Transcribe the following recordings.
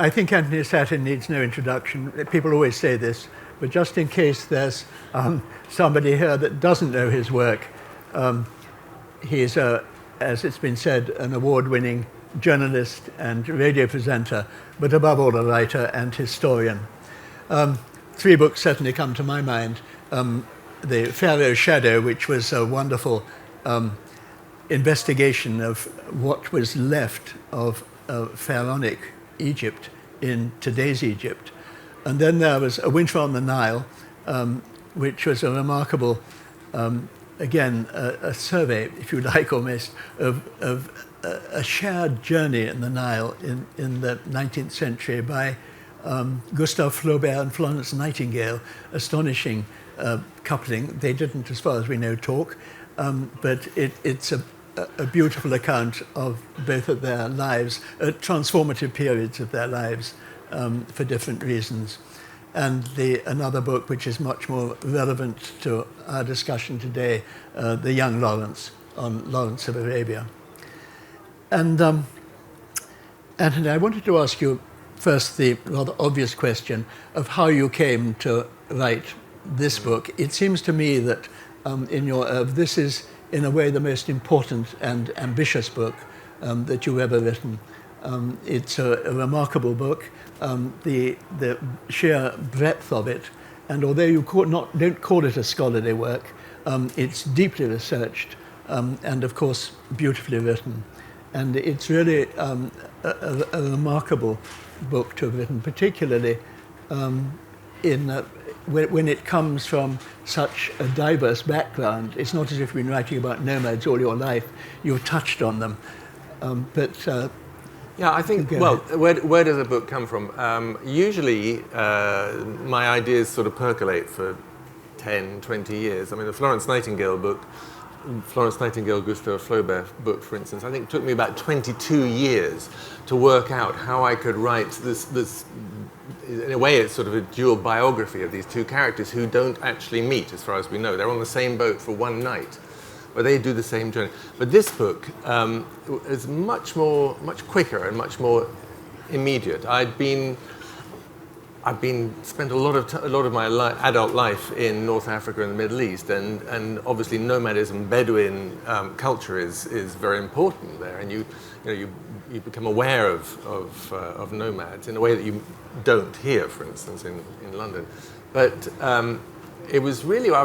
I think Anthony Sattin needs no introduction. People always say this, but just in case there's somebody here that doesn't know his work, he's, as it's been said, an award-winning journalist and radio presenter, but above all a writer and historian. 3 books certainly come to my mind. The Pharaoh's Shadow, which was a wonderful investigation of what was left of pharaonic Egypt in today's Egypt. And then there was A Winter on the Nile, which was a remarkable, again, a survey, if you like, almost, of a shared journey in the Nile in the 19th century by Gustave Flaubert and Florence Nightingale. Astonishing coupling. They didn't, as far as we know, talk, but it's a beautiful account of both of their lives, transformative periods of their lives for different reasons. And another book which is much more relevant to our discussion today, The Young Lawrence, on Lawrence of Arabia. And Anthony, I wanted to ask you first the rather obvious question of how you came to write this book. It seems to me that this is, in a way, the most important and ambitious book that you've ever written. It's a remarkable book, the sheer breadth of it, and although you don't call it a scholarly work, it's deeply researched and, of course, beautifully written. And it's really a remarkable book to have written, particularly when it comes from such a diverse background. It's not as if you've been writing about nomads all your life. You've touched on them. Yeah, I think, well, where does a book come from? Usually, my ideas sort of percolate for 10, 20 years. I mean, the Florence Nightingale book, Gustave Flaubert book, for instance, I think took me about 22 years to work out how I could write this. In a way, it's sort of a dual biography of these 2 characters who don't actually meet, as far as we know. They're on the same boat for one night, but they do the same journey. But this book is much quicker and much more immediate. I've spent a lot of my adult life in North Africa and the Middle East, and obviously nomadism, Bedouin culture is very important there, and you become aware of nomads in a way that you don't here, for instance, in London. But it was really, I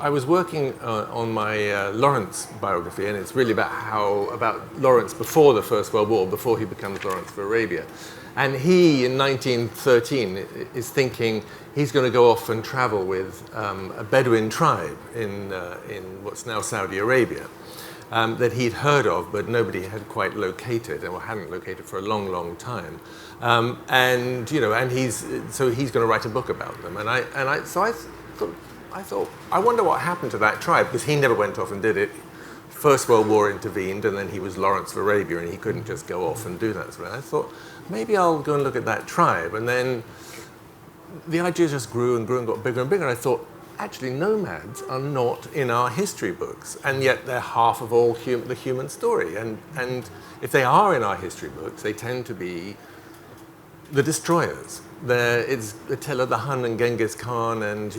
was working on my Lawrence biography, and it's really about Lawrence before the First World War, before he becomes Lawrence of Arabia. And he, in 1913, is thinking he's going to go off and travel with a Bedouin tribe in what's now Saudi Arabia, that he'd heard of, but nobody had quite located, or hadn't located for a long, long time. And he's going to write a book about them. And I thought, I wonder what happened to that tribe, because he never went off and did it. First World War intervened, and then he was Lawrence of Arabia, and he couldn't just go off and do that. So I thought, maybe I'll go and look at that tribe. And then the idea just grew and got bigger and bigger. And I thought, actually, nomads are not in our history books, and yet they're half of all the human story. And if they are in our history books, they tend to be the destroyers. It's a tale of the Hun and Genghis Khan, and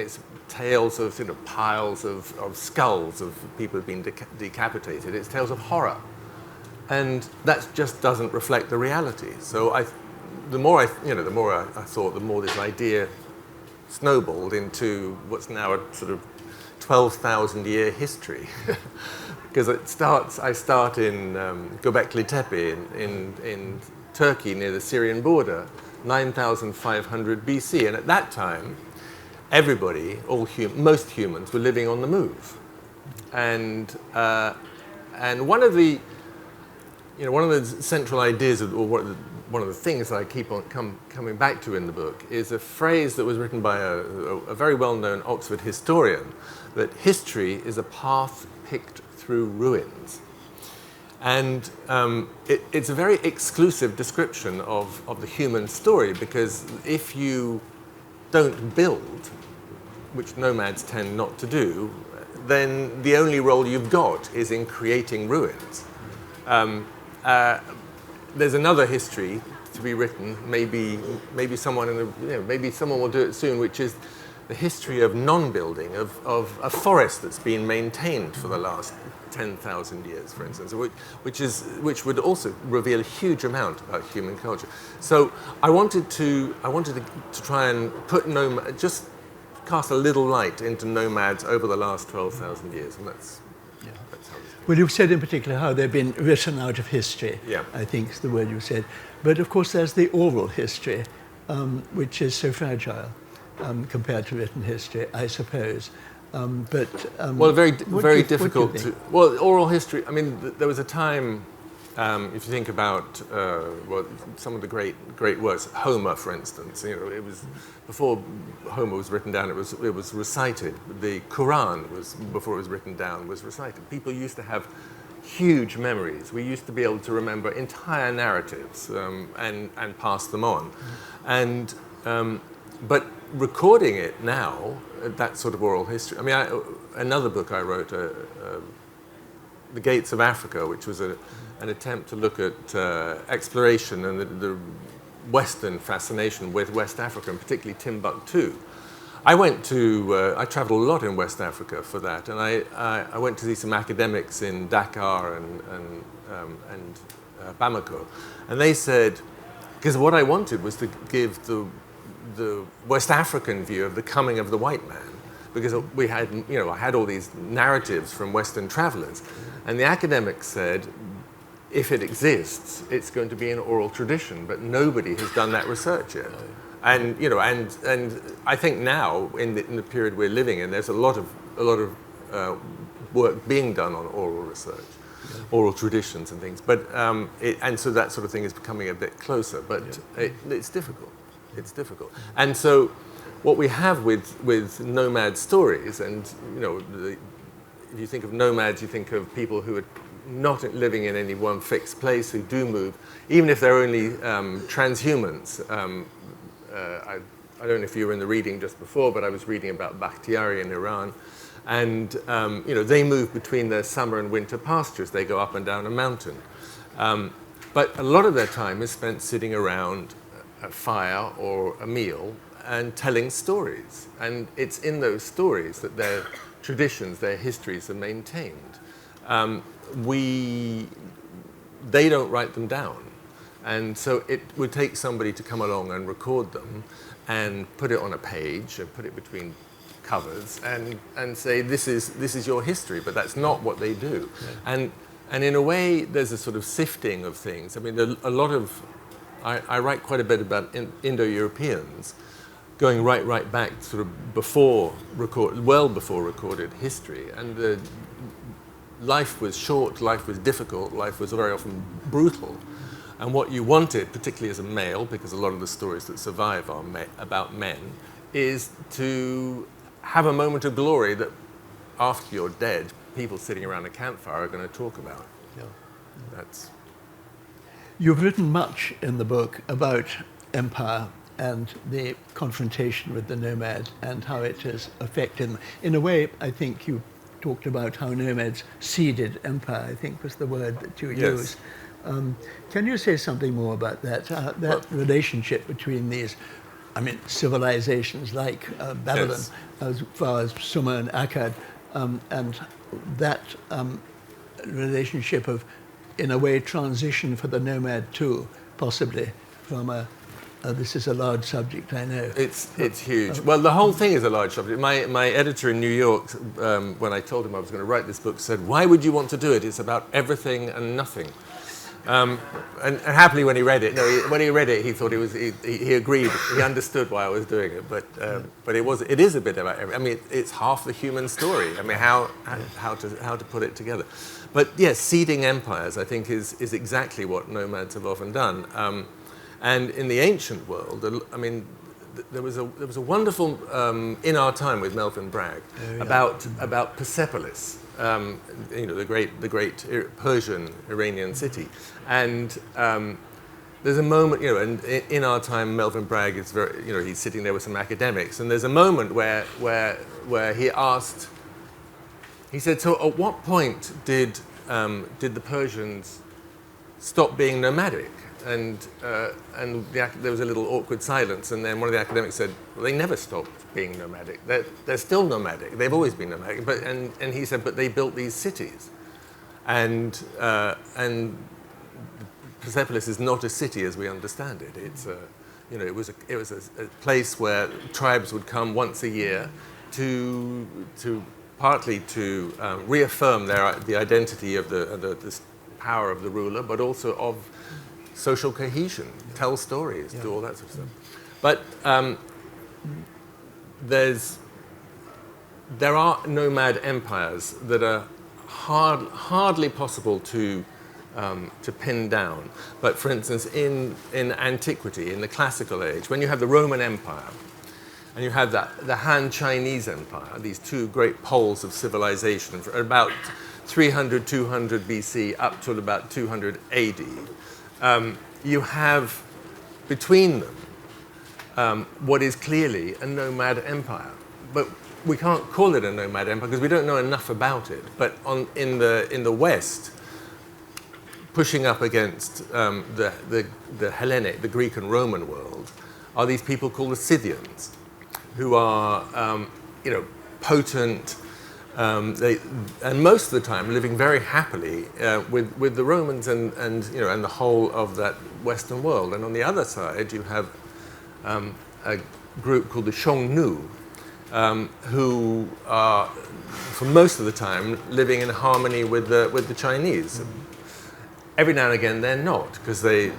it's tales of piles of skulls of people who've been decapitated. It's tales of horror, and that just doesn't reflect the reality. So the more I thought, the more this idea snowballed into what's now a sort of 12,000-year history. Because I start in Göbekli Tepe in Turkey, near the Syrian border, 9,500 BC. And at that time, everybody, most humans, were living on the move. And one of the central ideas, one of the things that I keep on coming back to in the book, is a phrase that was written by a very well-known Oxford historian, that history is a path picked through ruins. And it's a very exclusive description of the human story, because if you don't build, which nomads tend not to do, then the only role you've got is in creating ruins. There's another history to be written. Maybe someone maybe someone will do it soon, which is the history of non-building, of a forest that's been maintained for the last 10,000 years, for instance, which would also reveal a huge amount about human culture. So I wanted to try and just cast a little light into nomads over the last 12,000 years, and that's how it's. Well, you've said in particular how they've been written out of history. Yeah. I think is the word you said. But of course, there's the oral history, which is so fragile compared to written history, I suppose. Well, very difficult to. Well, oral history. I mean, there was a time. If you think about some of the great works, Homer, for instance, it was before Homer was written down. It was recited. The Quran was before it was written down. Was recited. People used to have huge memories. We used to be able to remember entire narratives and pass them on, but recording it now, that sort of oral history. I mean, another book I wrote, The Gates of Africa, which was an attempt to look at exploration and the Western fascination with West Africa, and particularly Timbuktu. I traveled a lot in West Africa for that, and I went to see some academics in Dakar and Bamako, and they said, because what I wanted was to give the West African view of the coming of the white man, because we had, I had all these narratives from Western travelers, and the academics said, if it exists, it's going to be an oral tradition, but nobody has done that research yet. And and I think now in the period we're living in, there's a lot of work being done on oral research, oral traditions and things. But and so that sort of thing is becoming a bit closer, but it's difficult. It's difficult. And so what we have with nomad stories, and if you think of nomads, you think of people who are not living in any one fixed place, who do move, even if they're only transhumans. I don't know if you were in the reading just before, but I was reading about Bakhtiari in Iran, and they move between their summer and winter pastures. They go up and down a mountain, but a lot of their time is spent sitting around a fire or a meal and telling stories, and it's in those stories that their traditions, their histories are maintained. They don't write them down, and so it would take somebody to come along and record them and put it on a page and put it between covers and say, this is your history, but that's not what they do. Yeah. And in a way, there's a sort of sifting of things. I mean, a lot of I write quite a bit about Indo-Europeans, going right back sort of well before recorded history. And life was short, life was difficult, life was very often brutal. And what you wanted, particularly as a male, because a lot of the stories that survive are about men, is to have a moment of glory that after you're dead, people sitting around a campfire are going to talk about. Yeah. That's. You've written much in the book about empire and the confrontation with the nomad and how it has affected them. In a way, I think you talked about how nomads seeded empire, I think was the word that you used. Can you say something more about that, relationship between these, civilizations like Babylon, as far as Sumer and Akkad, and that relationship of, in a way, transition for the nomad too, possibly, from this is a large subject, I know. It's huge. Well, the whole thing is a large subject. My editor in New York, when I told him I was going to write this book, said, "Why would you want to do it? It's about everything and nothing." And happily, when he read it, he thought he agreed. He understood why I was doing it. But it is a bit about everything. It's half the human story. How to put it together. But yes, seeding empires, I think, is exactly what nomads have often done. And in the ancient world, there was a wonderful In Our Time with Melvyn Bragg about Persepolis, the great Persian Iranian city, and there's a moment, and in Our Time, Melvyn Bragg is very, he's sitting there with some academics, and there's a moment where he asked, he said, so at what point did the Persians stop being nomadic? there was a little awkward silence, and then one of the academics said, well, they never stopped being nomadic. They're still nomadic. They've always been nomadic. And he said, but they built these cities. And Persepolis is not a city as we understand it. It's it was a place where tribes would come once a year to partly to reaffirm the identity of the power of the ruler, but also of social cohesion, tell stories, do all that sort of stuff. But there are nomad empires that are hardly possible to pin down. But for instance, in antiquity, in the classical age, when you have the Roman Empire, and you have the Han Chinese Empire, these two great poles of civilization, from about 300, 200 BC up to about 200 AD, you have between them what is clearly a nomad empire. But we can't call it a nomad empire because we don't know enough about it. But in the West, pushing up against the Hellenic, the Greek and Roman world, are these people called the Scythians, who are potent, and most of the time living very happily with the Romans and the whole of that Western world. And on the other side, you have a group called the Xiongnu, who are, for most of the time, living in harmony with the Chinese. Every now and again, they're not, because there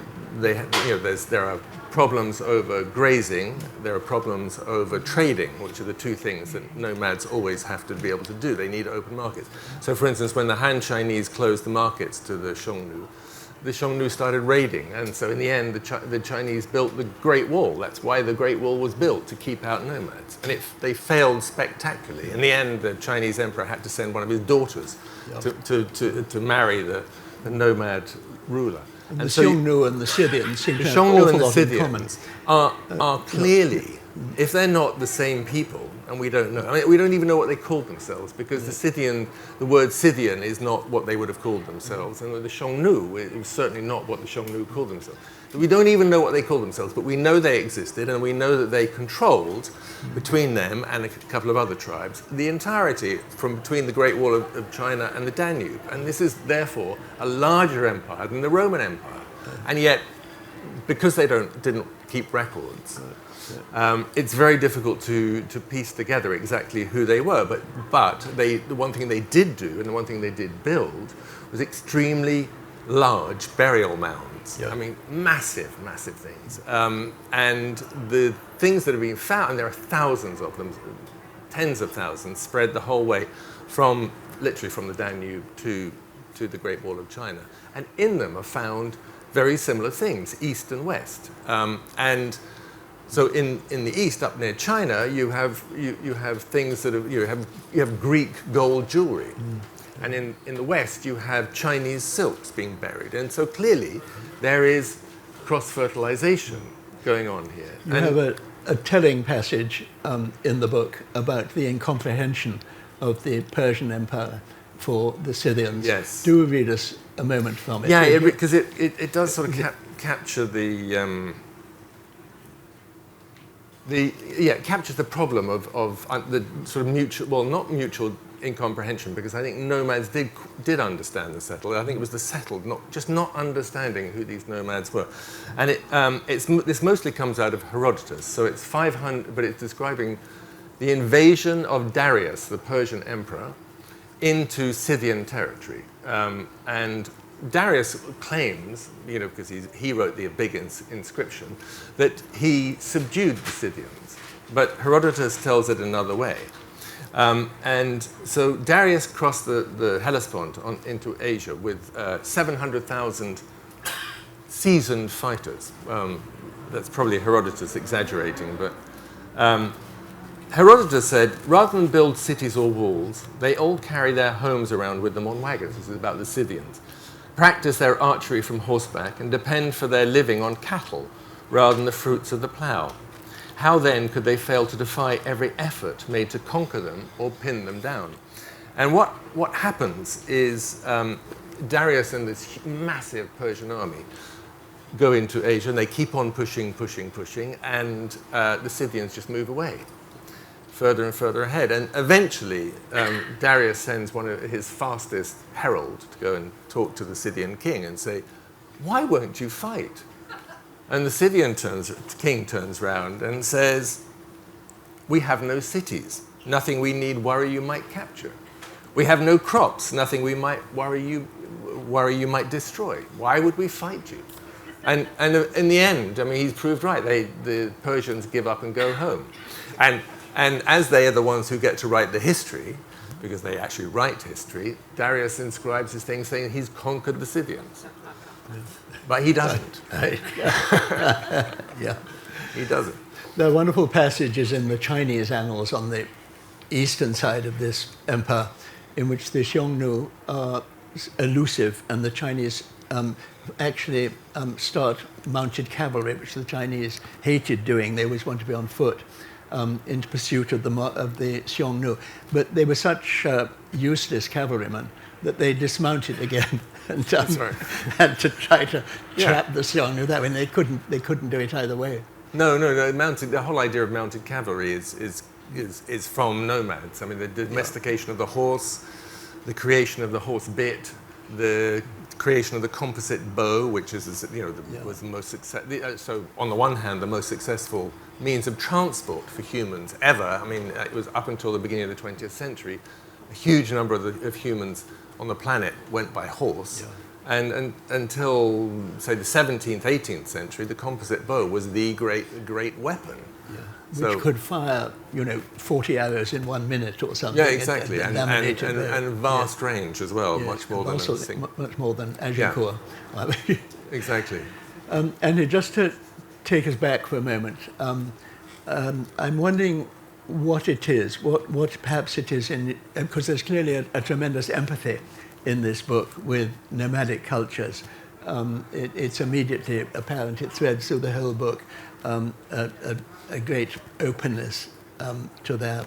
are problems over grazing, there are problems over trading, which are the two things that nomads always have to be able to do. They need open markets. So, for instance, when the Han Chinese closed the markets to the Xiongnu started raiding, and so in the end, the Chinese built the Great Wall. That's why the Great Wall was built, to keep out nomads. And they failed spectacularly. In the end, the Chinese emperor had to send one of his daughters to marry the nomad ruler. And the Xiongnu and the Scythians seem to have an awful lot in common. Are clearly, if they're not the same people, and we don't know. I mean, we don't even know what they called themselves, because the word Scythian is not what they would have called themselves, and the Xiongnu, it was certainly not what the Xiongnu called themselves. So we don't even know what they called themselves, but we know they existed, and we know that they controlled, between them and a couple of other tribes, the entirety from between the Great Wall of China and the Danube. And this is therefore a larger empire than the Roman Empire. And yet, because they didn't keep records, it's very difficult to piece together exactly who they were. But the one thing they did do, and the one thing they did build, was extremely large burial mounds. I mean, massive things. And the things that have been found, and there are thousands of them, tens of thousands, spread the whole way literally from the Danube to the Great Wall of China. And in them are found very similar things, east and west. And so in the east, up near China, you have things that you have Greek gold jewelry. And in the west, you have Chinese silks being buried. And so clearly, there is cross-fertilization going on here. You have a telling passage in the book about the incomprehension of the Persian Empire for the Scythians. Yes. Do read us a moment from it. Yeah, because it does sort of capture captures the problem of the sort of mutual, well, not mutual incomprehension, because I think nomads did understand the settled. I think it was the settled not understanding who these nomads were. And this mostly comes out of Herodotus. So it's 500, but it's describing the invasion of Darius, the Persian emperor, into Scythian territory. And Darius claims, because he wrote the big inscription, that he subdued the Scythians. But Herodotus tells it another way. And so Darius crossed the Hellespont into Asia with 700,000 seasoned fighters. That's probably Herodotus exaggerating, but Herodotus said, rather than build cities or walls, they all carry their homes around with them on wagons. This is about the Scythians. Practice their archery from horseback and depend for their living on cattle rather than the fruits of the plough. How then could they fail to defy every effort made to conquer them or pin them down? And what happens is Darius and this massive Persian army go into Asia, and they keep on pushing, and the Scythians just move away, further and further ahead. And eventually, Darius sends one of his fastest heralds to go and talk to the Scythian king and say, "Why won't you fight?" And the Scythian king turns round and says, "We have no cities, nothing we need worry you might capture. We have no crops, nothing we might worry you might destroy. Why would we fight you?" And in the end, I mean, he's proved right. The Persians give up and go home. And as they are the ones who get to write the history, because they actually write history, Darius inscribes his thing saying he's conquered the Scythians. But he doesn't. Yeah. He doesn't. There are wonderful passages in the Chinese annals on the eastern side of this empire in which the Xiongnu are elusive, and the Chinese actually start mounted cavalry, which the Chinese hated doing. They always wanted to be on foot in pursuit of the Xiongnu. But they were such useless cavalrymen that they dismounted again and had to try to trap the Xiongnu that way. And they couldn't do it either way. No. The whole idea of mounted cavalry is from nomads. I mean, the domestication of the horse, the creation of the horse bit, the creation of the composite bow, which is, was the most successful. So, on the one hand, the most successful means of transport for humans ever. I mean, it was up until the beginning of the 20th century, a huge number of humans on the planet went by horse. Yeah. And until, say, the 17th, 18th century, the composite bow was the great weapon. Yeah. Which could fire, 40 arrows in 1 minute or something. Yeah, exactly, and vast range as well, much more than much more than Agincourt. Yeah. Exactly. And just to take us back for a moment, I'm wondering what it is, what perhaps it is because there's clearly a tremendous empathy in this book with nomadic cultures. It's immediately apparent. It threads through the whole book a great openness to their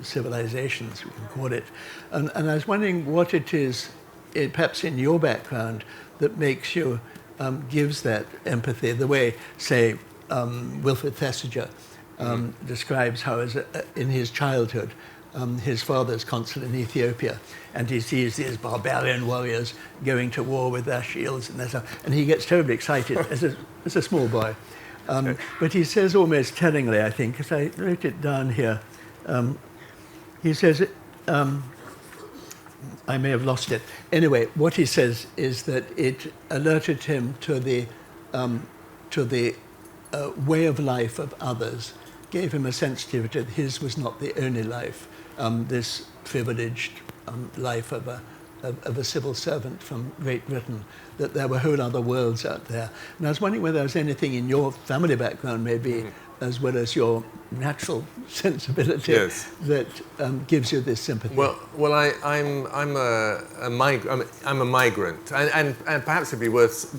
civilizations, we can call it. And I was wondering what it is, perhaps in your background, that makes you, gives that empathy, the way, say, Wilfred Thesiger describes how in his childhood, his father's consul in Ethiopia, and he sees these barbarian warriors going to war with their shields and their stuff, and he gets terribly excited as a small boy. But he says almost tellingly, I think, because I wrote it down here, he says, I may have lost it. Anyway, what he says is that it alerted him to the way of life of others, gave him a sensitivity that his was not the only life, this privileged life of a civil servant from Great Britain, that there were whole other worlds out there. And I was wondering whether there was anything in your family background, maybe, as well as your natural sensibility, that gives you this sympathy. Well, I'm a migrant, and perhaps it'd be worth.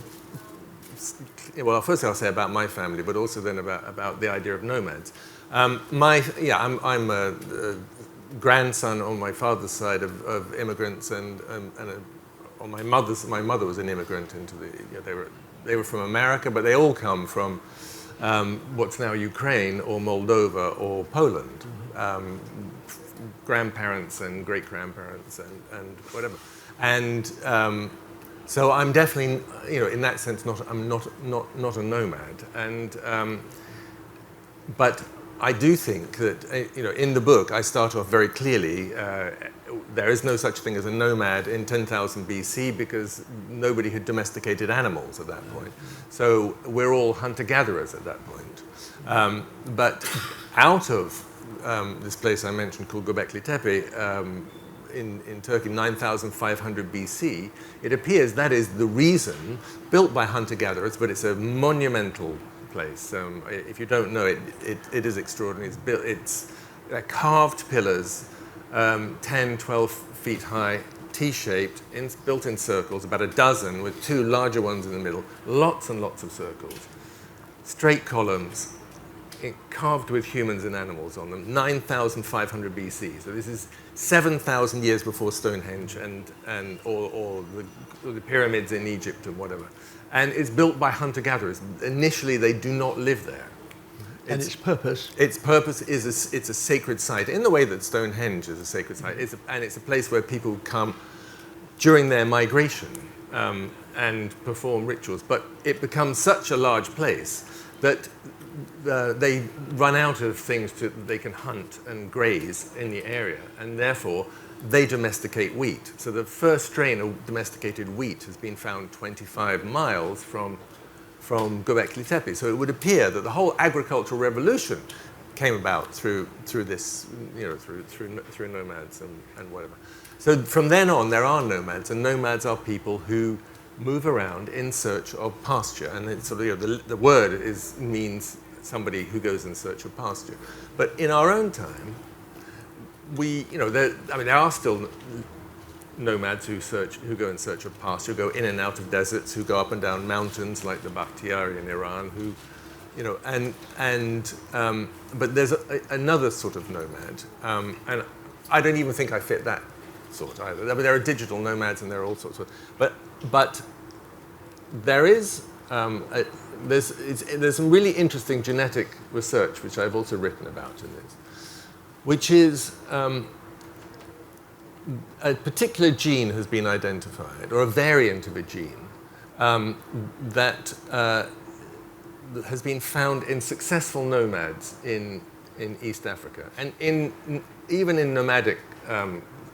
Well, first I'll say about my family, but also then about the idea of nomads. I'm a grandson on my father's side of immigrants, and on my mother was an immigrant into they were from America, but they all come from what's now Ukraine or Moldova or Poland, grandparents and great grandparents and whatever, and so I'm definitely in that sense I'm not a nomad, and but I do think that, in the book, I start off very clearly, there is no such thing as a nomad in 10,000 BC because nobody had domesticated animals at that point. So we're all hunter-gatherers at that point. But out of this place I mentioned called Göbekli Tepe, in Turkey, 9,500 BC, it appears that is the reason, built by hunter-gatherers, but it's a monumental place. If you don't know it, it is extraordinary. It's carved pillars, 10, 12 feet high, T-shaped, built in circles, about a dozen, with two larger ones in the middle, lots and lots of circles. Straight columns, carved with humans and animals on them, 9,500 BC. So this is 7,000 years before Stonehenge or the pyramids in Egypt and whatever. And it's built by hunter-gatherers. Initially, they do not live there. And its purpose? Its purpose is it's a sacred site, in the way that Stonehenge is a sacred site. And it's a place where people come during their migration and perform rituals. But it becomes such a large place that they run out of things they can hunt and graze in the area, and therefore they domesticate wheat. So the first strain of domesticated wheat has been found 25 miles from Göbekli Tepe. So it would appear that the whole agricultural revolution came about through this, through nomads and whatever. So from then on, there are nomads, and nomads are people who move around in search of pasture, and it's sort of, the word means somebody who goes in search of pasture. But in our own time, there are still nomads who go in search of pasture, who go in and out of deserts, who go up and down mountains like the Bakhtiari in Iran, but there's another sort of nomad, and I don't even think I fit that sort either. I mean, there are digital nomads and there are all sorts of, but there is there's some really interesting genetic research which I've also written about in this, which is a particular gene has been identified, or a variant of a gene that has been found in successful nomads in East Africa, and even in nomadic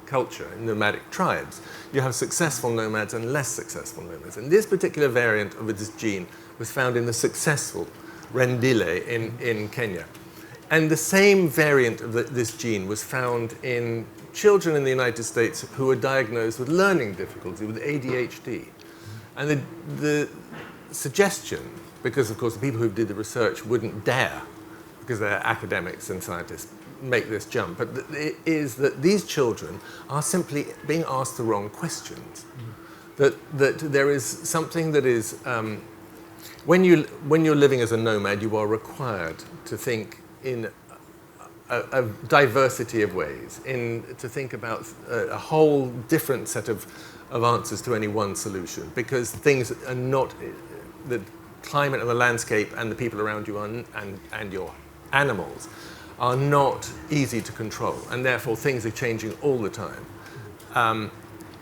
culture, in nomadic tribes, you have successful nomads and less successful nomads. And this particular variant of this gene was found in the successful Rendile in Kenya. And the same variant of this gene was found in children in the United States who were diagnosed with learning difficulty, with ADHD. And the suggestion, because of course the people who did the research wouldn't dare, because they're academics and scientists, make this jump, but it is that these children are simply being asked the wrong questions. That there is something that is, when you're living as a nomad, you are required to think in a diversity of ways, to think about a whole different set of answers to any one solution, because things are not, the climate and the landscape and the people around you and your animals are not easy to control, and therefore things are changing all the time.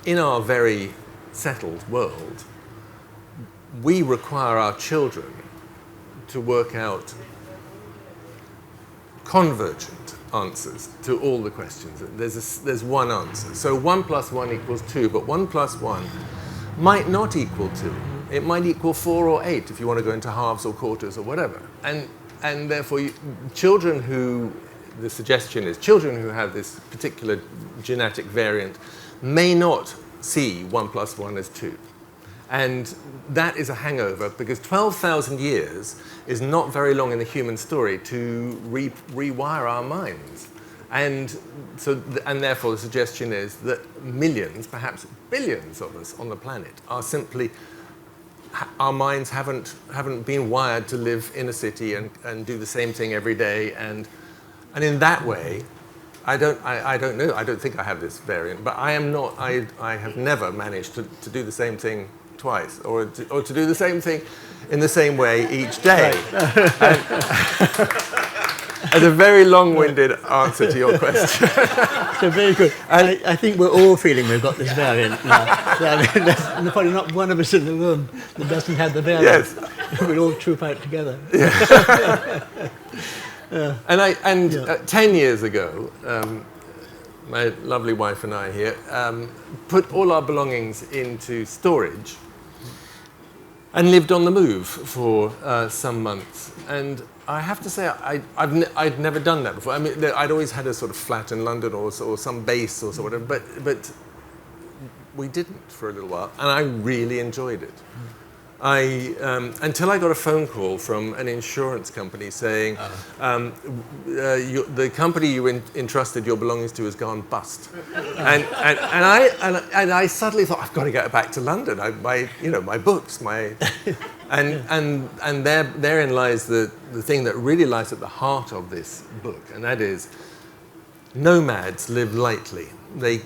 In our very settled world, we require our children to work out convergent answers to all the questions. There's one answer. So 1 + 1 = 2, but 1 + 1 might not equal 2. It might equal 4 or 8 if you want to go into halves or quarters or whatever. And therefore, the suggestion is children who have this particular genetic variant may not see 1 + 1 as 2. And that is a hangover, because 12,000 years is not very long in the human story to rewire our minds. And therefore the suggestion is that millions, perhaps billions of us on the planet are simply, our minds haven't been wired to live in a city and do the same thing every day, and in that way, I don't know. I don't think I have this variant, but I have never managed to do the same thing twice, or to do the same thing in the same way each day. As a very long-winded answer to your question. So very good. I think we're all feeling we've got this variant now. So, I mean, there's probably not one of us in the room that doesn't have the variant. Yes. We'll all troop out together. Yeah. 10 years ago, my lovely wife and I here put all our belongings into storage and lived on the move for some months. And I have to say, I'd never done that before. I mean, I'd always had a sort of flat in London or some base or whatever, but we didn't for a little while, and I really enjoyed it. Until I got a phone call from an insurance company saying, the company you entrusted your belongings to has gone bust. and I suddenly thought, I've got to get back to London. My books, and therein lies the thing that really lies at the heart of this book, and that is, nomads live lightly. They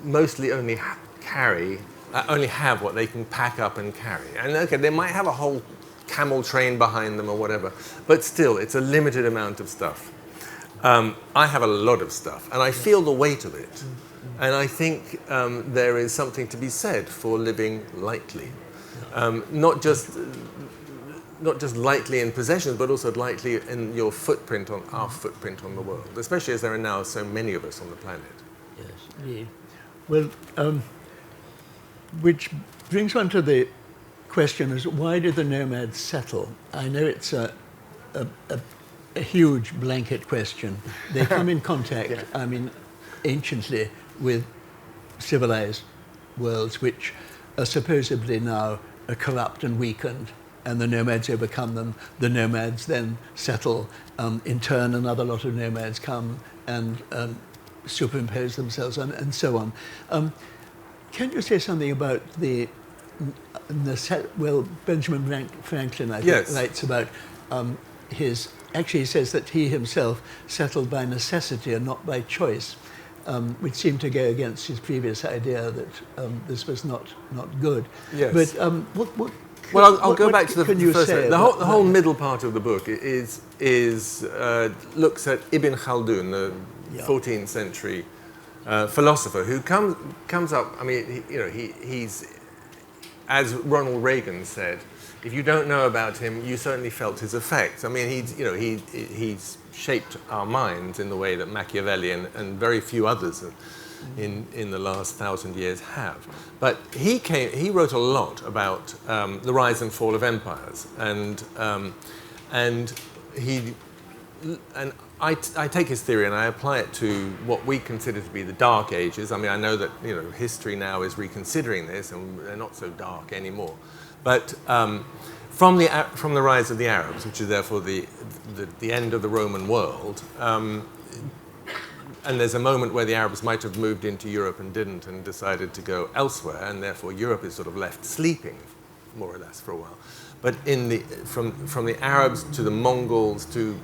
mostly only carry only have what they can pack up and carry. And okay, they might have a whole camel train behind them or whatever, but still, it's a limited amount of stuff. I have a lot of stuff, and I feel the weight of it. And I think there is something to be said for living lightly, not just lightly in possessions, but also lightly in your footprint on our footprint on the world, especially as there are now so many of us on the planet. Yes, indeed. Well, which brings one to the question: is why do the nomads settle? I know it's a huge blanket question. They come in contact, I mean, anciently, with civilized worlds which are supposedly now corrupt and weakened, and the nomads overcome them. The nomads then settle. In turn, another lot of nomads come and superimpose themselves on, and so on. Can you say something about Benjamin Franklin, I think, writes about actually he says that he himself settled by necessity and not by choice, which seemed to go against his previous idea that this was not good. Yes. But I'll go back to the first. The whole middle part of the book looks at Ibn Khaldun, the 14th century philosopher, who comes up. I mean, he's, as Ronald Reagan said, if you don't know about him, you certainly felt his effects. I mean, he's shaped our minds in the way that Machiavelli and very few others in the last 1,000 years have. But he wrote a lot about the rise and fall of empires, and I take his theory and I apply it to what we consider to be the Dark Ages. I mean, I know that history now is reconsidering this, and they're not so dark anymore. But from the rise of the Arabs, which is therefore the end of the Roman world, and there's a moment where the Arabs might have moved into Europe and didn't, and decided to go elsewhere, and therefore Europe is sort of left sleeping, more or less, for a while. But from the Arabs to the Mongols to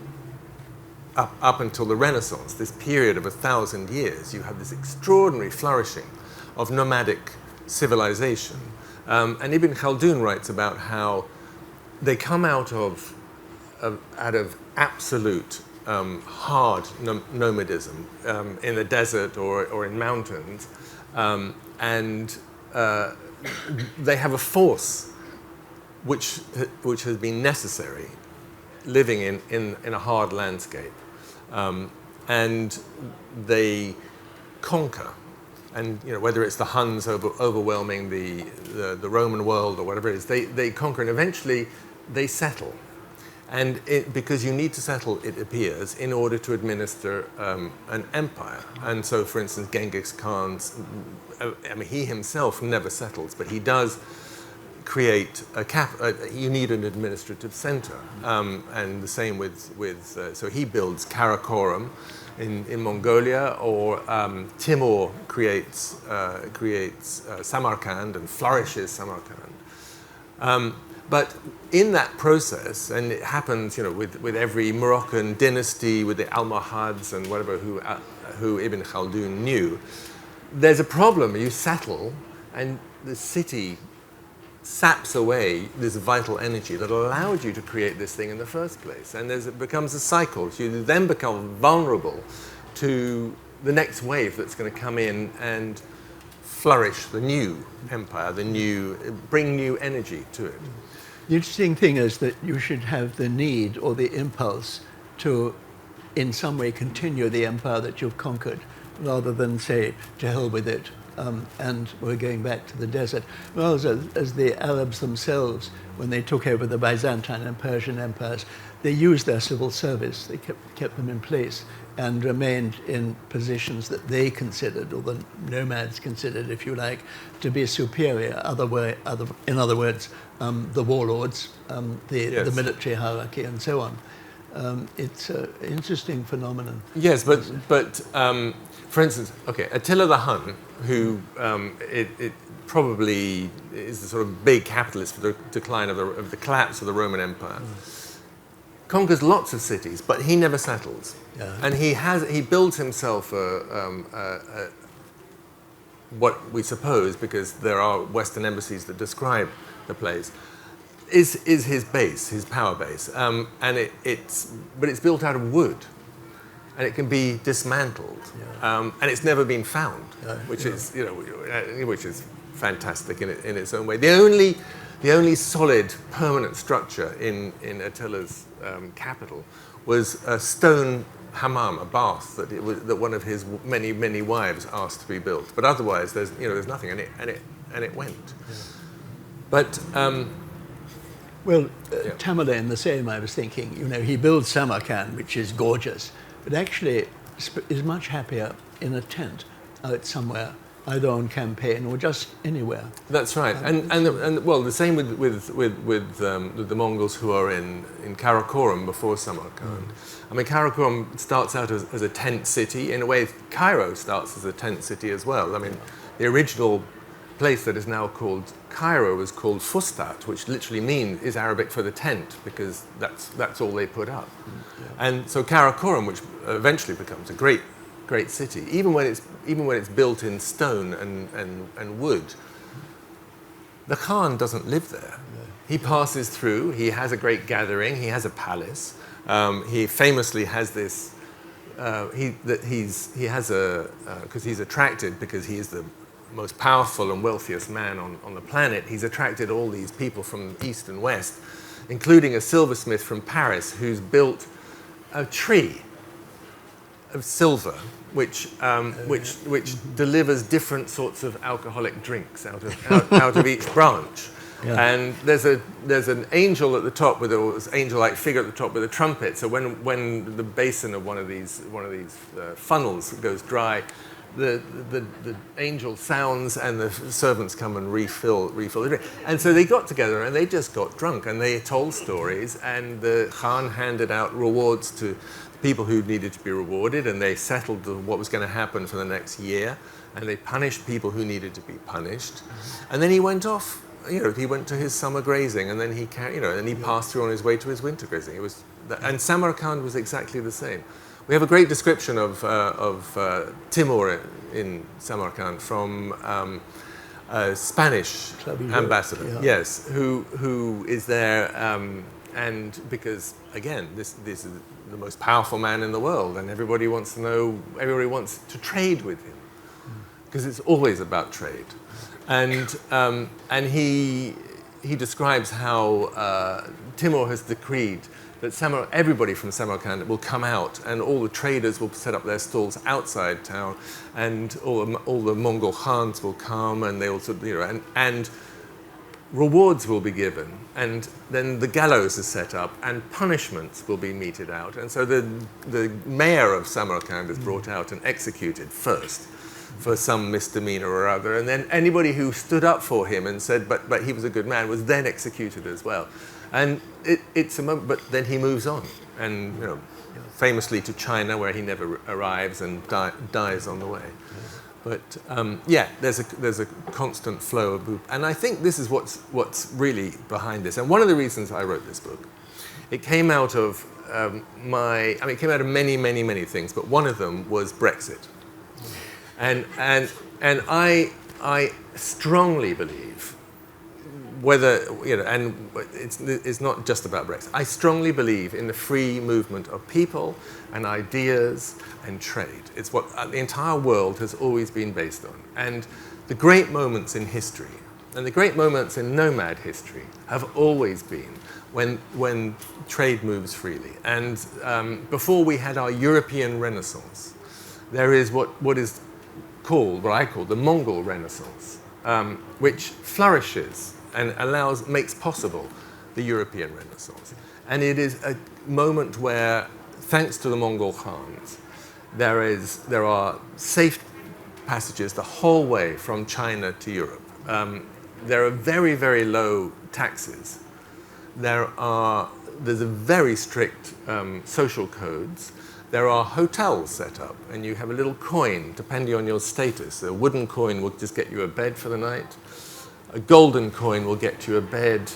up until the Renaissance, this period of 1,000 years, you have this extraordinary flourishing of nomadic civilization. And Ibn Khaldun writes about how they come out of absolute hard nomadism in the desert or in mountains, and they have a force which has been necessary living in a hard landscape, and they conquer. And whether it's the Huns overwhelming the Roman world or whatever it is, they conquer, and eventually they settle. And because you need to settle, it appears, in order to administer an empire. And so, for instance, Genghis Khan's, he himself never settles, but he does create you need an administrative center. And the same with so he builds Karakorum in Mongolia, or Timur creates Samarkand and flourishes Samarkand. But in that process, and it happens, with every Moroccan dynasty, with the Almohads and whatever, who Ibn Khaldun knew, there's a problem. You settle, and the city saps away this vital energy that allowed you to create this thing in the first place. And it becomes a cycle. So you then become vulnerable to the next wave that's going to come in and flourish the new empire, bring new energy to it. The interesting thing is that you should have the need or the impulse to, in some way, continue the empire that you've conquered, rather than say, to hell with it, and we're going back to the desert. Well, as the Arabs themselves, when they took over the Byzantine and Persian empires, they used their civil service. They kept them in place and remained in positions that they considered, or the nomads considered, if you like, to be superior. In other words, the warlords, the military hierarchy, and so on. It's an interesting phenomenon. Yes, but for instance, Attila the Hun, who it probably is the sort of big capitalist for the decline of the collapse of the Roman Empire. Conquers lots of cities, but he never settles. Yeah. And he builds himself what we suppose, because there are Western embassies that describe the place, is his base, his power base, and but it's built out of wood, and it can be dismantled, and it's never been found, which is which is fantastic in its own way. The only solid permanent structure in Attila's capital was a stone hammam, a bath that one of his many wives asked to be built. But otherwise, there's nothing, and it went. Yeah. But Tamerlane the same. I was thinking, he builds Samarkand, which is gorgeous, but actually is much happier in a tent out somewhere, either on campaign or just anywhere. That's right, and the same with the Mongols who are in Karakorum before Samarkand. I mean, Karakorum starts out as a tent city. In a way, Cairo starts as a tent city as well. I mean, the original place that is now called Cairo was called Fustat, which literally is Arabic for the tent, because that's all they put up. And so Karakorum, which eventually becomes a great city, even when it's built in stone and wood, the Khan doesn't live there. He passes through. He has a great gathering. He has a palace. He famously has this. Because he's attracted, because he is the most powerful and wealthiest man on the planet. He's attracted all these people from east and west, including a silversmith from Paris who's built a tree of silver, which delivers different sorts of alcoholic drinks out of each branch. Yeah. And there's an angel at the top with an angel-like figure at the top with a trumpet. So when the basin of one of these funnels goes dry, the angel sounds and the servants come and refill the drink. And so they got together and they just got drunk and they told stories, and the Khan handed out rewards to people who needed to be rewarded, and they settled what was going to happen for the next year, and they punished people who needed to be punished. And then he went off. He went to his summer grazing, and then he passed through on his way to his winter grazing. And Samarkand was exactly the same. We have a great description of Timur in Samarkand from a Spanish ambassador, yes, who is there, and because again, this is the most powerful man in the world, and everybody wants to trade with him, because it's always about trade. And he describes how Timur has decreed that everybody from Samarkand will come out, and all the traders will set up their stalls outside town, and all the Mongol Khans will come, and they also and rewards will be given, and then the gallows is set up, and punishments will be meted out, and so the mayor of Samarkand is brought out and executed first for some misdemeanor or other, and then anybody who stood up for him and said but he was a good man was then executed as well. And it's a moment, but then he moves on, and famously to China, where he never arrives and dies on the way. But there's a constant flow of, and I think this is what's really behind this. And one of the reasons I wrote this book, it came out of it came out of many things, but one of them was Brexit. And I strongly believe, and it's not just about Brexit. I strongly believe in the free movement of people and ideas and trade. It's what the entire world has always been based on. And the great moments in history, and the great moments in nomad history, have always been when trade moves freely. And before we had our European Renaissance, there is what I call the Mongol Renaissance, which flourishes and makes possible the European Renaissance. And it is a moment where, thanks to the Mongol Khans, there are safe passages the whole way from China to Europe. There are very, very low taxes. There's a very strict social codes. There are hotels set up, and you have a little coin, depending on your status. A wooden coin will just get you a bed for the night. A golden coin will get you a bed,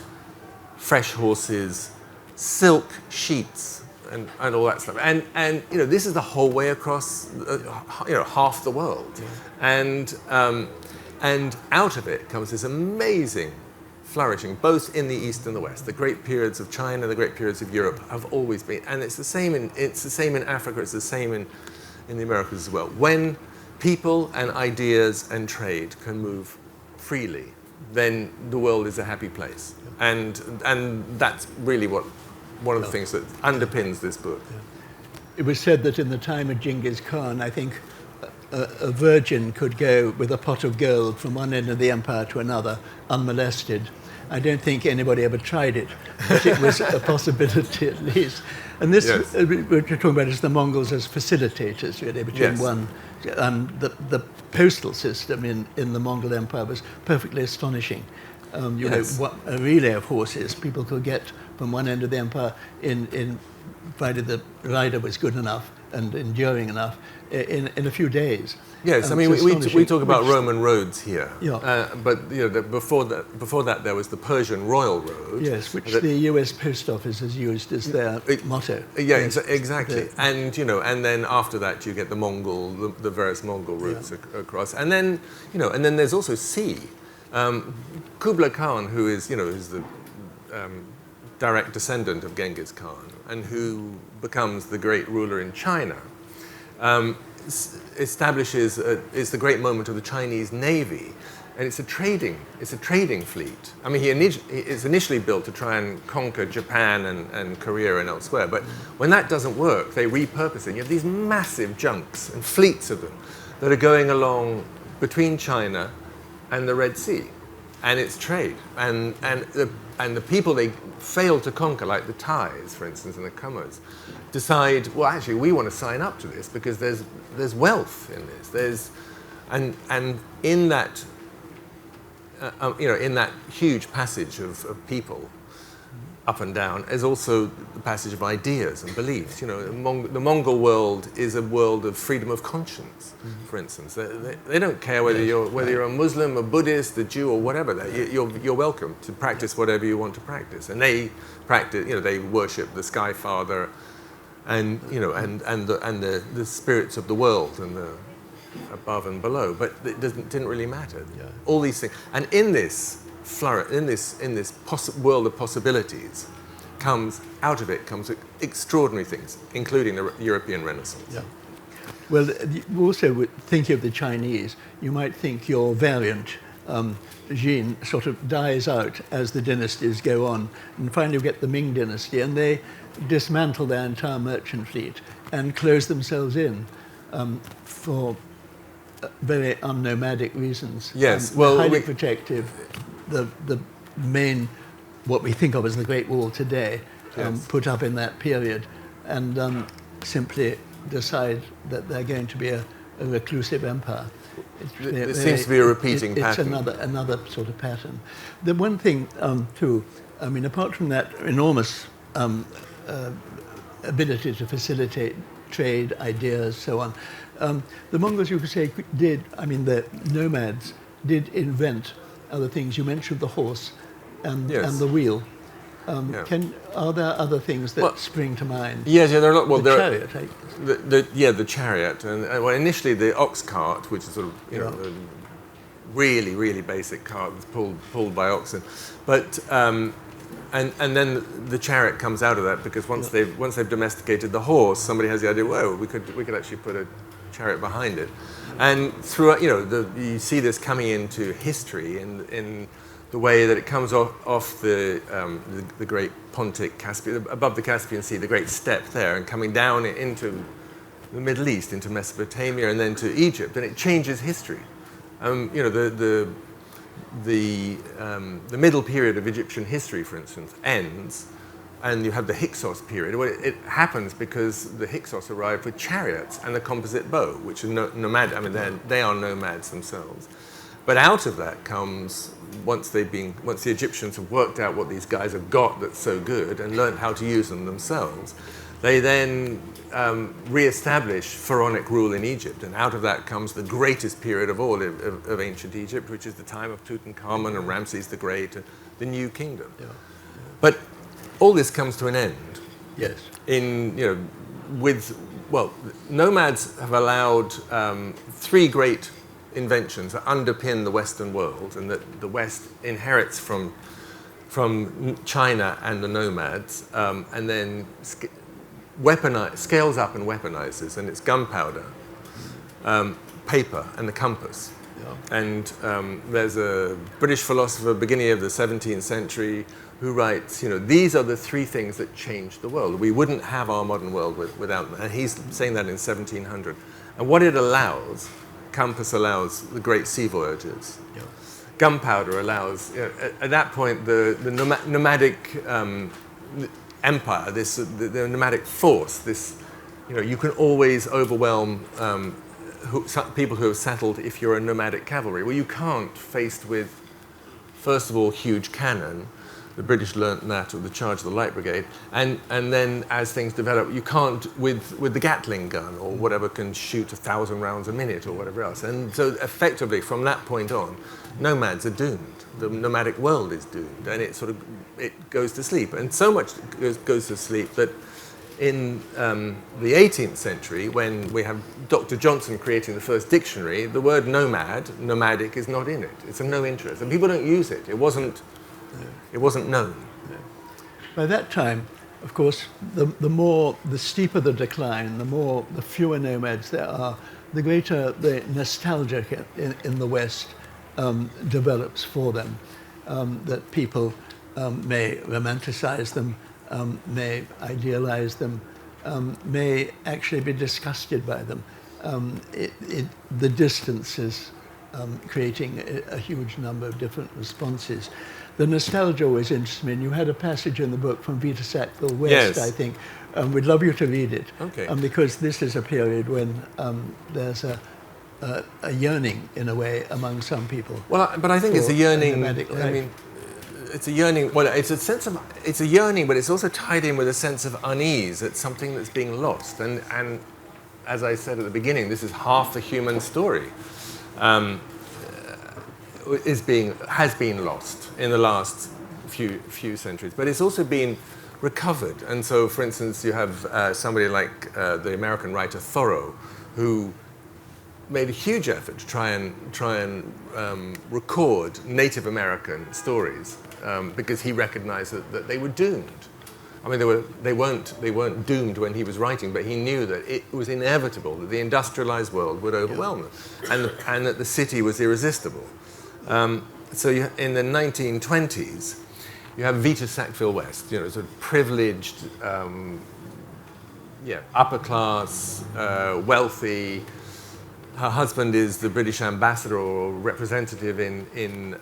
fresh horses, silk sheets and all that stuff. And you know, this is the whole way across, you know, half the world. Yeah. And out of it comes this amazing flourishing, both in the East and the West. The great periods of China, the great periods of Europe have always been, and it's the same in Africa, it's the same in the Americas as well. When people and ideas and trade can move freely, then the world is a happy place. And that's really one of the things that underpins this book. It was said that in the time of Genghis Khan, I think a virgin could go with a pot of gold from one end of the empire to another unmolested. I don't think anybody ever tried it, but it was a possibility at least. And this, yes. What you're talking about is the Mongols as facilitators, really, between yes. one. The postal system in the Mongol Empire was perfectly astonishing. Yes. A relay of horses people could get from one end of the empire provided the rider was good enough and enduring enough in a few days. Yes, I mean we talk about Roman roads here, yeah. But you know, before that there was the Persian Royal Road. Yes, which the U.S. Post Office has used as their motto. Yeah, exactly. And you know, and then after that you get the various Mongol routes across, and then there's also sea. Kublai Khan, who is the direct descendant of Genghis Khan and who becomes the great ruler in China, establishes is the great moment of the Chinese Navy, and it's a trading fleet. I mean, it's initially built to try and conquer Japan and Korea and elsewhere, but when that doesn't work, they repurpose it. You have these massive junks and fleets of them that are going along between China and the Red Sea, and it's trade, and the people they fail to conquer, like the Thais, for instance, and the Khmers, decide, well, actually, we want to sign up to this because there's wealth in this. And in that in that huge passage of people up and down is also the passage of ideas and beliefs. You know, the Mongol world is a world of freedom of conscience, for instance. They don't care whether you're a Muslim, a Buddhist, a Jew, or whatever. You're welcome to practice whatever you want to practice. And they practice. You know, they worship the Sky Father, and the spirits of the world and the above and below. But it didn't really matter. Yeah. All these things, and in this world of possibilities, comes extraordinary things, including the European Renaissance. Yeah. Well, also thinking of the Chinese, you might think your variant, Jin, sort of dies out as the dynasties go on, and finally we get the Ming dynasty, and they dismantle their entire merchant fleet and close themselves in for very unnomadic reasons. Yes, highly protective. The main, what we think of as the Great Wall today, put up in that period, and simply decide that they're going to be a reclusive empire. It seems to be a repeating pattern. It's another sort of pattern. The one thing, too, I mean, apart from that enormous ability to facilitate trade, ideas, so on, the Mongols, you could say, the nomads did invent other things. You mentioned the horse and the wheel. Are there other things that spring to mind? Yes, there are a lot. Well, the chariot. The chariot, and initially the ox cart, which is sort of a really, really basic cart that's pulled by oxen, but and then the chariot comes out of that because once they've domesticated the horse, somebody has the idea, whoa, we could actually put a chariot behind it, and throughout, you see this coming into history in the way that it comes off the great Pontic Caspian, above the Caspian Sea, the great steppe there, and coming down into the Middle East, into Mesopotamia, and then to Egypt, and it changes history. The middle period of Egyptian history, for instance, ends, and you have the Hyksos period. Well, it happens because the Hyksos arrived with chariots and the composite bow, which are nomad. I mean, they are nomads themselves. But out of that comes, once the Egyptians have worked out what these guys have got that's so good and learned how to use them themselves, they then re-establish pharaonic rule in Egypt. And out of that comes the greatest period of all of ancient Egypt, which is the time of Tutankhamun and Ramses the Great, the New Kingdom. Yeah. But all this comes to an end Yes. Nomads have allowed three great inventions that underpin the Western world, and that the West inherits from China and the nomads, and then scales up and weaponizes, and it's gunpowder, paper, and the compass. Yeah. And there's a British philosopher, beginning of the 17th century, who writes, these are the three things that changed the world. We wouldn't have our modern world without them. And he's saying that in 1700. And what it allows, compass allows the great sea voyages. Yeah. Gunpowder allows, at that point, the nomadic empire, the nomadic force, you can always overwhelm people who have settled if you're a nomadic cavalry. Well, you can't, faced with, first of all, huge cannon. The British learnt that with the charge of the Light Brigade, and then as things develop, you can't with the Gatling gun or whatever can shoot 1,000 rounds a minute or whatever else. And so effectively, from that point on, nomads are doomed. The nomadic world is doomed, and it goes to sleep. And so much goes to sleep that in the 18th century, when we have Dr. Johnson creating the first dictionary, the word nomadic, is not in it. It's of no interest, and people don't use it. It wasn't known. By that time, of course, the steeper the decline, the fewer nomads there are, the greater the nostalgia in the West develops for them. That people may romanticize them, may idealize them, may actually be disgusted by them. The distance is creating a huge number of different responses. The nostalgia always interests me, and you had a passage in the book from Vita Sackville-West, yes. I think. We'd love you to read it, okay. Because this is a period when there's a yearning, in a way, among some people. Well, but I think it's a yearning. It's a yearning. Well, it's a yearning, but it's also tied in with a sense of unease at something that's being lost. And as I said at the beginning, this is half the human story. Has been lost in the last few centuries, but it's also been recovered. And so, for instance, you have somebody like the American writer Thoreau, who made a huge effort to try and record Native American stories because he recognized that they were doomed. I mean, they weren't doomed when he was writing, but he knew that it was inevitable that the industrialized world would overwhelm them, and that the city was irresistible. So in the 1920s, you have Vita Sackville-West, sort of privileged, upper class, wealthy. Her husband is the British ambassador or representative in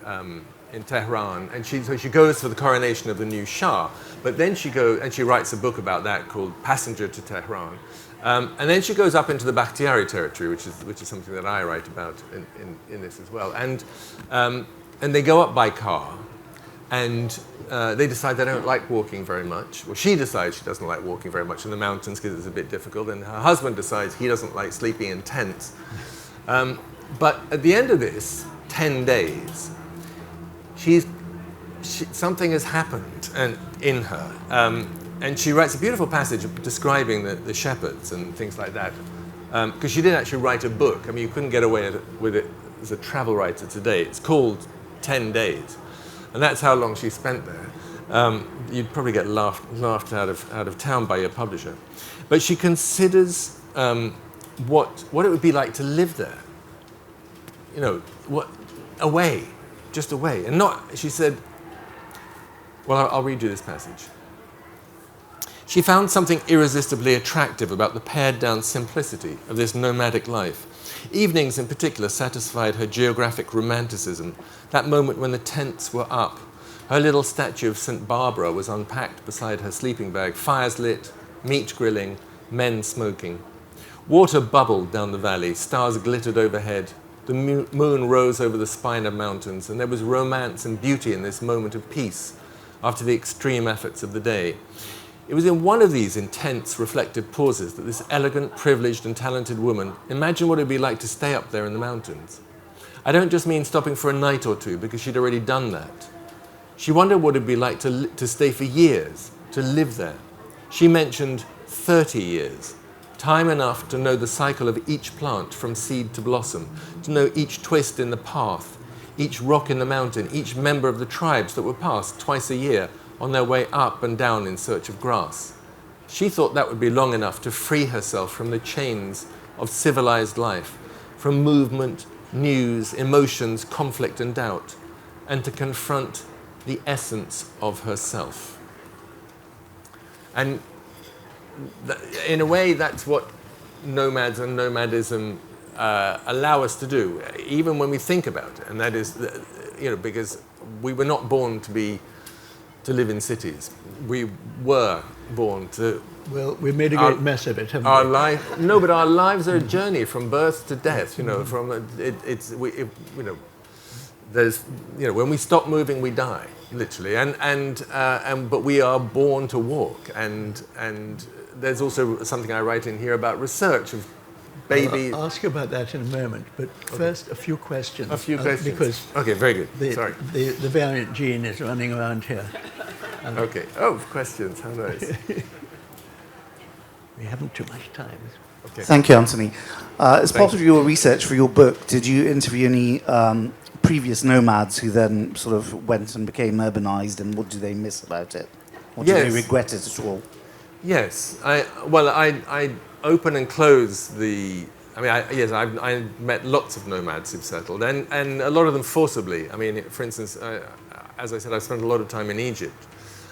Tehran, and so she goes for the coronation of the new Shah. But then she writes a book about that called Passenger to Tehran. And then she goes up into the Bakhtiari territory, which is something that I write about in this as well. And they go up by car, and they decide they don't like walking very much. Well, she decides she doesn't like walking very much in the mountains because it's a bit difficult, and her husband decides he doesn't like sleeping in tents. But at the end of this 10 days, something has happened in her. And she writes a beautiful passage describing the shepherds and things like that. Because she did actually write a book. I mean, you couldn't get away with it as a travel writer today. It's called 10 Days. And that's how long she spent there. You'd probably get laughed out of town by your publisher. But she considers what it would be like to live there. Just away. And she said, well, I'll read you this passage. She found something irresistibly attractive about the pared-down simplicity of this nomadic life. Evenings in particular satisfied her geographic romanticism, that moment when the tents were up. Her little statue of St. Barbara was unpacked beside her sleeping bag, fires lit, meat grilling, men smoking. Water bubbled down the valley, stars glittered overhead, the moon rose over the spine of mountains, and there was romance and beauty in this moment of peace after the extreme efforts of the day. It was in one of these intense, reflective pauses that this elegant, privileged, and talented woman imagined what it would be like to stay up there in the mountains. I don't just mean stopping for a night or two, because she'd already done that. She wondered what it would be like to stay for years, to live there. She mentioned 30 years, time enough to know the cycle of each plant from seed to blossom, to know each twist in the path, each rock in the mountain, each member of the tribes that were passed twice a year on their way up and down in search of grass. She thought that would be long enough to free herself from the chains of civilized life, from movement, news, emotions, conflict and doubt, and to confront the essence of herself. And in a way, that's what nomads and nomadism allow us to do, even when we think about it. And that is, because we were not born to live in cities. We were born to... Well, we made a great mess of it, haven't our we? life, no, but our lives are a journey from birth to death. There's, when we stop moving, we die, literally. But we are born to walk. And there's also something I write in here about research of baby. I'll ask you about that in a moment. But first, a few questions. A few questions. Because okay, very good. Sorry. The variant gene is running around here. Okay. Oh, questions. How nice. We haven't too much time. Okay. Thank you, Anthony. As part of your research for your book, did you interview any previous nomads who then sort of went and became urbanized, and what do they miss about it? Or do they regret it at all? Yes. I open and close the... I met lots of nomads who've settled, and a lot of them forcibly. I mean, for instance, as I said, I spent a lot of time in Egypt.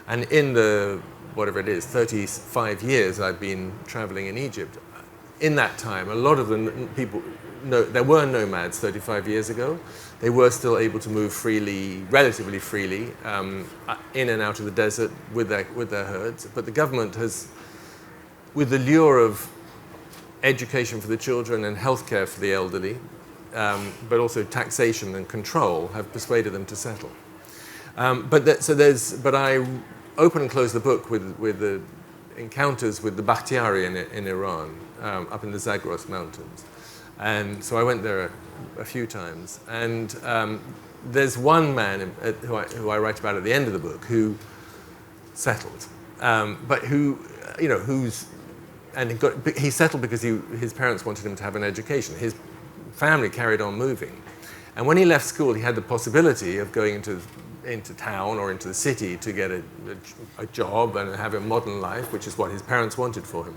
And in the, whatever it is, 35 years I've been traveling in Egypt. In that time, a lot of the people, there were nomads 35 years ago. They were still able to move freely, relatively freely, in and out of the desert with their herds. But the government has, with the lure of education for the children and healthcare for the elderly, but also taxation and control, have persuaded them to settle. But I open and close the book with the encounters with the Bakhtiari in Iran, up in the Zagros Mountains. And so I went there a few times. And there's one man who I write about at the end of the book who settled, but who, he settled because his parents wanted him to have an education. His family carried on moving. And when he left school, he had the possibility of going into town or into the city to get a job and have a modern life, which is what his parents wanted for him.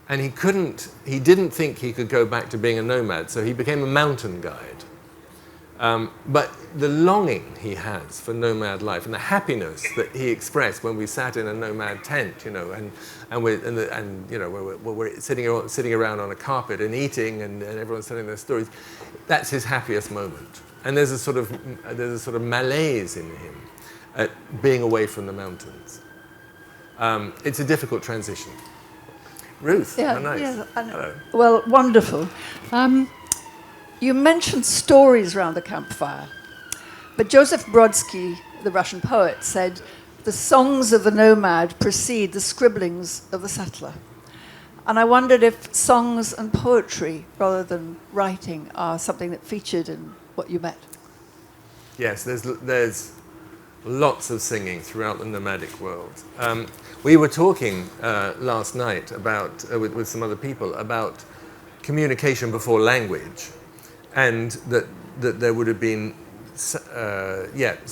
And he didn't think he could go back to being a nomad, so he became a mountain guide. But the longing he has for nomad life and the happiness that he expressed when we sat in a nomad tent, we're sitting around on a carpet and eating, and everyone's telling their stories, that's his happiest moment. And there's a sort of malaise in him at being away from the mountains. It's a difficult transition. Ruth, how nice. Yeah, hello. Well, wonderful. You mentioned stories around the campfire, but Joseph Brodsky, the Russian poet, said, "The songs of the nomad precede the scribblings of the settler." And I wondered if songs and poetry, rather than writing, are something that featured in what you met. Yes, there's lots of singing throughout the nomadic world. We were talking last night about with some other people about communication before language, and that there would have been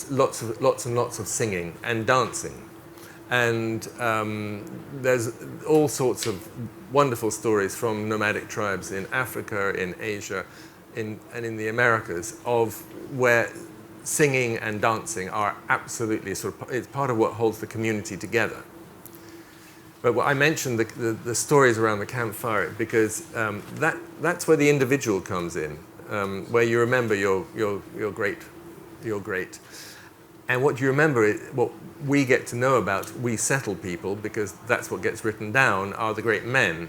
lots and lots of singing and dancing, and there's all sorts of wonderful stories from nomadic tribes in Africa, in Asia, and in the Americas, of where singing and dancing are absolutely it's part of what holds the community together. But I mentioned the stories around the campfire because that's where the individual comes in, where you remember you're great. And what you remember, what we get to know about, we settle people, because that's what gets written down, are the great men,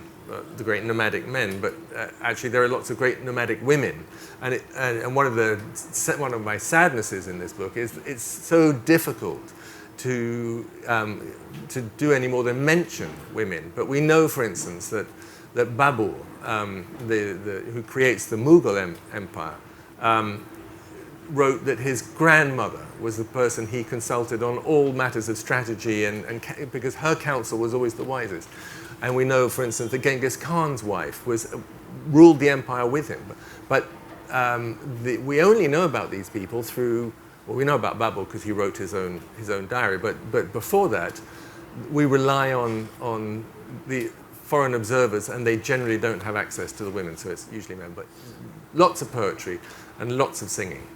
the great nomadic men. But actually, there are lots of great nomadic women. And one of my sadnesses in this book is it's so difficult to do any more than mention women. But we know, for instance, that Babur, who creates the Mughal Empire, wrote that his grandmother was the person he consulted on all matters of strategy, because her counsel was always the wisest. And we know, for instance, that Genghis Khan's wife ruled the empire with him. But we only know about these people through, well, we know about Babel because he wrote his own diary. But before that, we rely on the foreign observers, and they generally don't have access to the women, so it's usually men. But lots of poetry and lots of singing.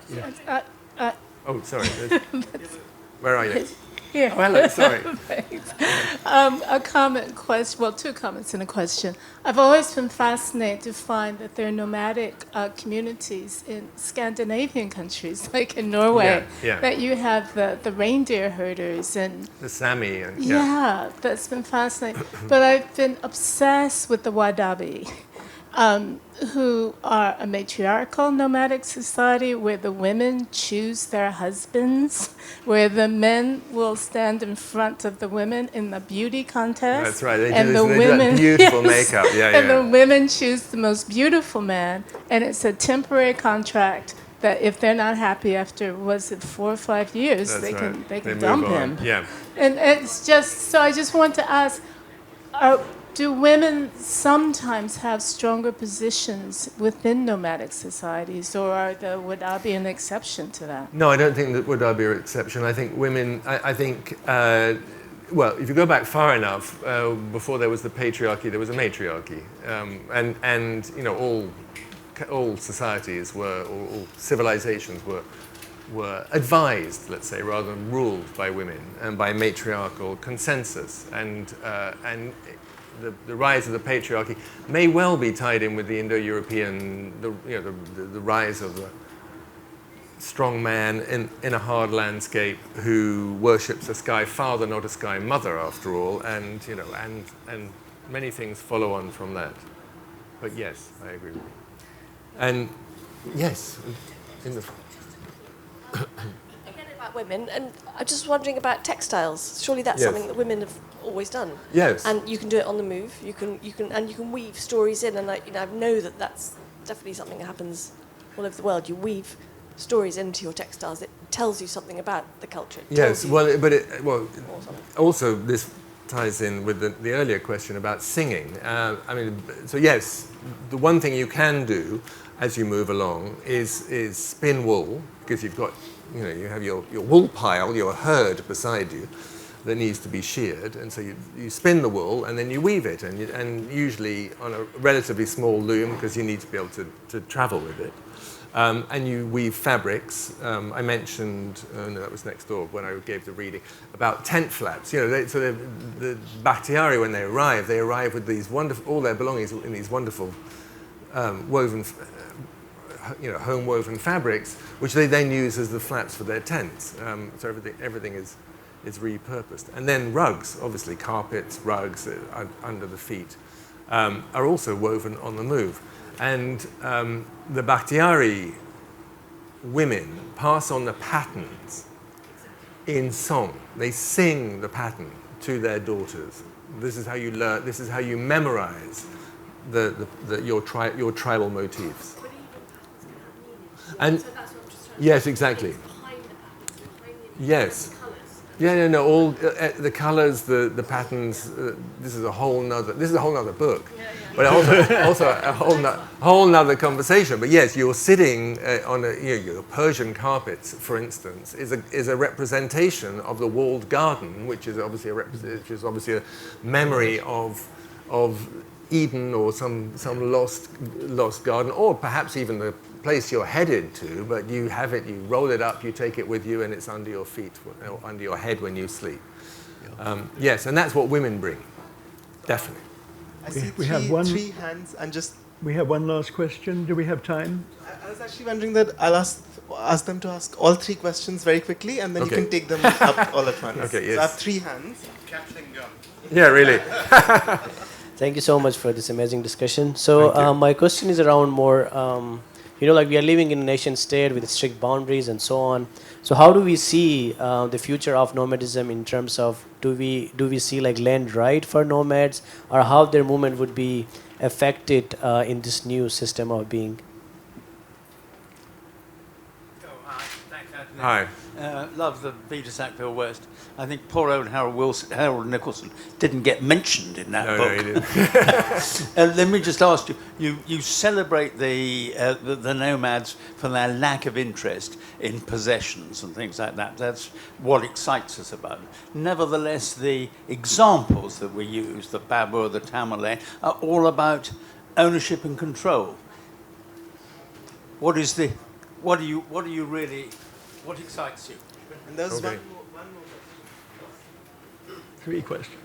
Yeah. Oh, sorry. Where are you? Here. Oh, hello, sorry. Thanks. A comment, question, well, two comments and a question. I've always been fascinated to find that there are nomadic communities in Scandinavian countries, like in Norway, that you have the reindeer herders and the Sami. And, yeah, that's been fascinating. But I've been obsessed with the Wadabi. Who are a matriarchal nomadic society where the women choose their husbands, where the men will stand in front of the women in the beauty contest. That's right. They and do that beautiful makeup. And the women choose the most beautiful man, and it's a temporary contract that if they're not happy after, 4 or 5 years, they can dump him. Yeah. And it's just, so I just want to ask, do women sometimes have stronger positions within nomadic societies, or are the Wadabi an exception to that? No, I don't think that Wadabi are an exception. I think women, well, if you go back far enough, before there was the patriarchy, there was a matriarchy. And you know, all societies all civilizations were advised, let's say, rather than ruled by women and by matriarchal consensus. And the rise of the patriarchy may well be tied in with the Indo-European, the rise of the strong man in a hard landscape who worships a sky father, not a sky mother, after all, and many things follow on from that. But yes, I agree with you. And yes, in the Again about women, and I'm just wondering about textiles. Surely that's something that women have always done. Yes. And you can do it on the move. You can weave stories in, and I know that that's definitely something that happens all over the world. You weave stories into your textiles. It tells you something about the culture. Yes. Also this ties in with the earlier question about singing. So yes, the one thing you can do as you move along is spin wool, because you've got, you have your wool pile, your herd beside you that needs to be sheared, and so you spin the wool and then you weave it, and usually on a relatively small loom, because you need to be able to travel with it. And you weave fabrics. I mentioned, no, that was next door when I gave the reading, about tent flaps. The Bakhtiari, when they arrive with these wonderful, all their belongings in these wonderful woven, home woven fabrics, which they then use as the flaps for their tents. So everything is repurposed. And then rugs, obviously carpets, rugs under the feet, are also woven on the move. And the Bakhtiari women pass on the patterns in song. They sing the pattern to their daughters. This is how you learn. This is how you memorize your tribal motifs. And yes, exactly. Yes. No. All the colours, the patterns. This is a whole nother book, but also a whole nother conversation. But yes, you're sitting on your Persian carpets, for instance, is a representation of the walled garden, which is obviously a memory of Eden or some lost garden, or perhaps even the place you're headed to, but you have it, you roll it up, you take it with you, and it's under your feet, or under your head when you sleep. Yes, and that's what women bring, definitely. I see We have three hands, and just... We have one last question. Do we have time? I was actually wondering that I'll ask them to ask all three questions very quickly, and then you can take them up all at once. Okay, yes. So I have three hands. Yeah, really. Thank you so much for this amazing discussion. So my question is around more... we are living in a nation state with strict boundaries and so on. So how do we see the future of nomadism in terms of, do we see like land right for nomads, or how their movement would be affected in this new system of being? Hi. Love the Peter Sackville West. I think poor old Harold Nicholson didn't get mentioned in that book. No, he didn't. Let me just ask you, you celebrate the nomads for their lack of interest in possessions and things like that. That's what excites us about them. Nevertheless, the examples that we use, the Babur, the Tamale, are all about ownership and control. What excites you? And there's Okay. one more. 3 questions.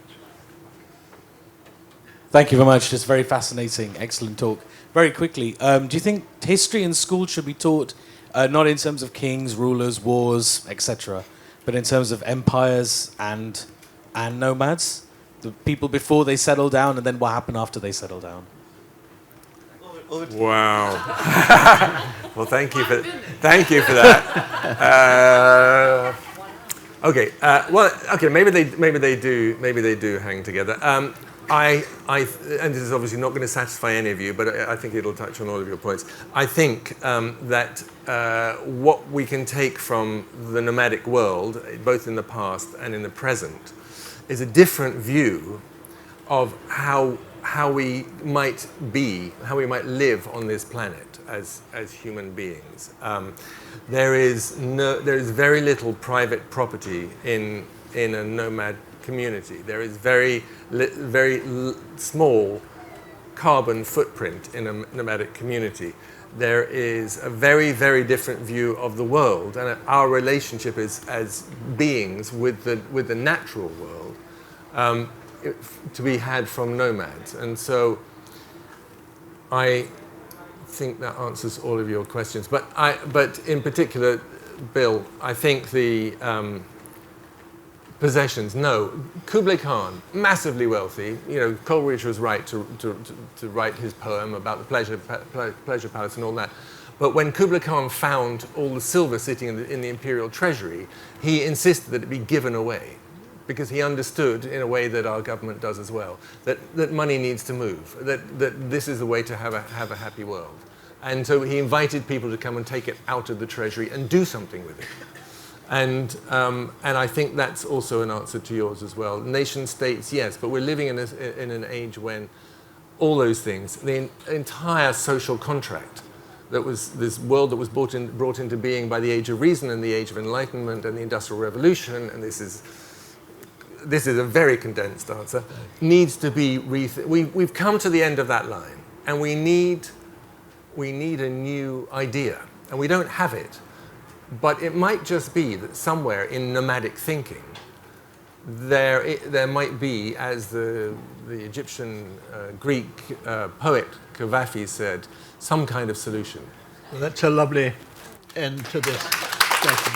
Thank you very much. Just very fascinating, excellent talk. Very quickly, do you think history in school should be taught not in terms of kings, rulers, wars, etc., but in terms of empires and nomads? The people before they settle down, and then what happened after they settle down? Wow. Well, thank you for that. Okay. Maybe they do hang together. And this is obviously not going to satisfy any of you, but I think it'll touch on all of your points. I think that what we can take from the nomadic world, both in the past and in the present, is a different view of how we might live on this planet as human beings. There is very little private property in a nomad community. There is very small carbon footprint in a nomadic community. There is a very, very different view of the world, and our relationship as beings with the natural world. To be had from nomads. And so I think that answers all of your questions. But in particular, Bill, I think the possessions, no. Kublai Khan, massively wealthy. Coleridge was right to write his poem about the pleasure palace and all that. But when Kublai Khan found all the silver sitting in the imperial treasury, he insisted that it be given away, because he understood, in a way that our government does as well, that money needs to move, that this is the way to have a happy world. And so he invited people to come and take it out of the treasury and do something with it. And I think that's also an answer to yours as well. Nation states, yes, but we're living in an age when all those things, the entire social contract, that was this world that was brought into being by the Age of Reason and the Age of Enlightenment and the Industrial Revolution, and this is a very condensed answer, needs to be we've come to the end of that line, and we need a new idea, and we don't have it. But it might just be that somewhere in nomadic thinking there might be, as the Egyptian Greek poet Biographies said, some kind of solution. Well, that's a lovely end to this session.